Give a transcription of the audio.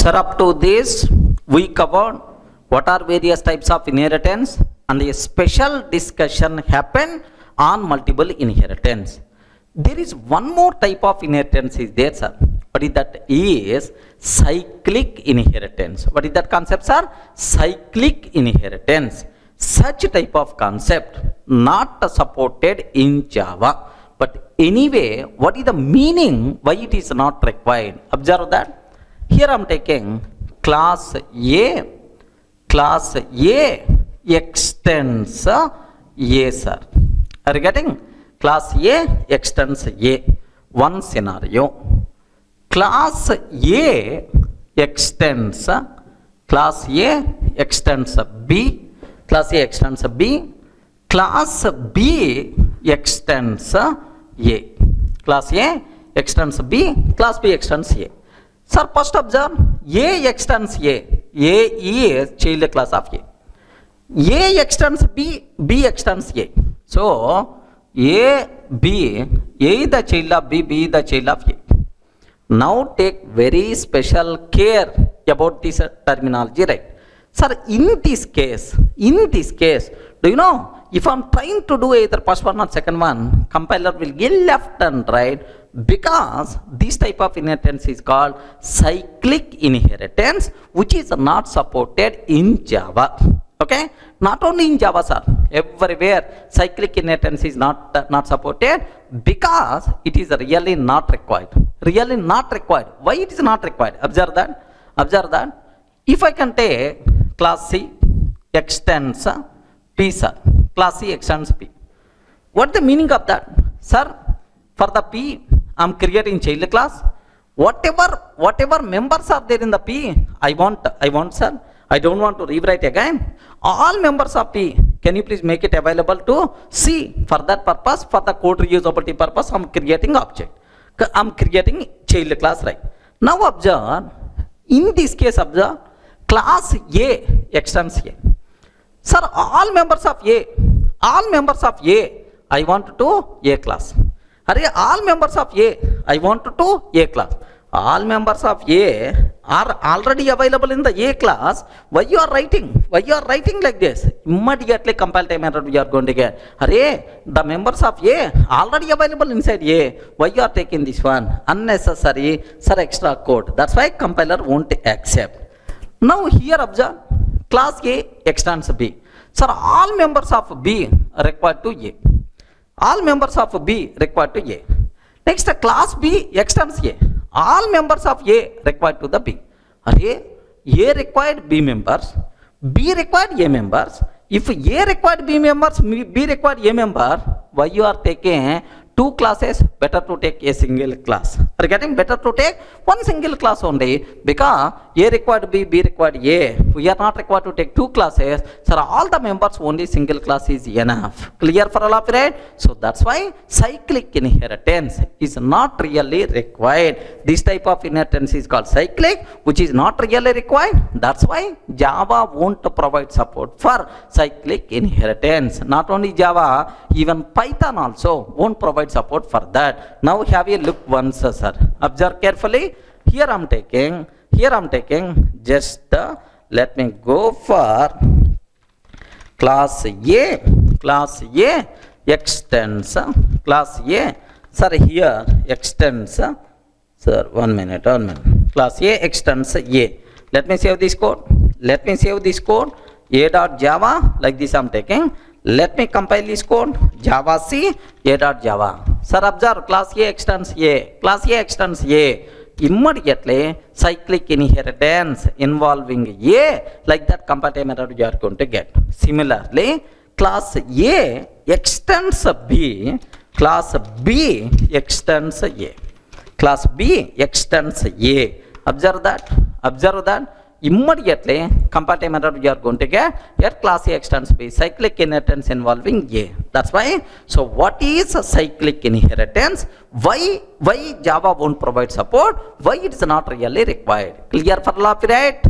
Sir, up to this, we covered what are various types of inheritance and a special discussion happened on multiple inheritance. There is one more type of inheritance is there, sir. What is that? Is cyclic inheritance. What is that concept, sir? Cyclic inheritance. Such type of concept not supported in Java. But anyway, what is the meaning? Why it is not required? Observe that. Here I am taking class A. Class A extends A, sir. Are you getting? Class A extends A. One scenario. Class A extends B. Class A extends B. Class B extends A. Class A extends B. Class B extends A. Sir, first observe, A extends A. A is child class of A. A extends B. B extends A. So, A is the child of B. B is the child of A. Now take very special care about this terminology, right? Sir, in this case, do you know, if I am trying to do either first one or second one, compiler will give left and right, because this type of inheritance is called cyclic inheritance, which is not supported in Java. Okay? Not only in Java, sir. Everywhere cyclic inheritance is not supported because it is really not required. Really not required. Why it is not required? Observe that. If I can take class C extends P, sir. Class C extends P. What the meaning of that? Sir, for the P, I am creating child class. Whatever members are there in the P, I want, sir. I don't want to rewrite again. All members of P, can you please make it available to C? For that purpose, for the code reusability purpose, I am creating object. I am creating child class, right? Now observe, in this case observe, class A extends A. Sir, all members of A, I want to A class. All members of A, I want to A class. All members of A are already available in the A class. Why you are writing? Like this? Immediately compile time error you are going to get. The members of A already available inside A. Why you are taking this one? Unnecessary, sir, extra code. That's why compiler won't accept. Now here observe, class A extends B. Sir, all members of B are required to A. All members of B required to A. Next, class B extends A. All members of A required to the B. A required B members, B required A members. If A required B members, B required A member, why you are taking two classes? Better to take a single class. Are you getting? Better to take one single class only, because A required B, B required A. We are not required to take two classes. Sir, all the members only single class is enough. Clear for all of it? So that's why cyclic inheritance is not really required. This type of inheritance is called cyclic, which is not really required. That's why Java won't provide support for cyclic inheritance. Not only Java, even Python also won't provide support for that. Now have a look once, sir. Observe carefully. Here I am taking just let me go for class A. Class A extends class A. Sir, here extends. Sir, one minute. Class A extends A. Let me save this code. A.java, like this I am taking. Let me compile this code. Java C, A.java. Sir, observe, class A extends A. Class A extends A. Immediately, cyclic inheritance involving A, like that compile time error you are going to get. Similarly, class A extends B. Class B extends A. Class B extends A. Observe that. Immediately, compile time error you are going to get. Here class A extends B. Cyclic inheritance involving A. That's why. So what is a cyclic inheritance? Why Java won't provide support? Why it is not really required? Clear for all of it?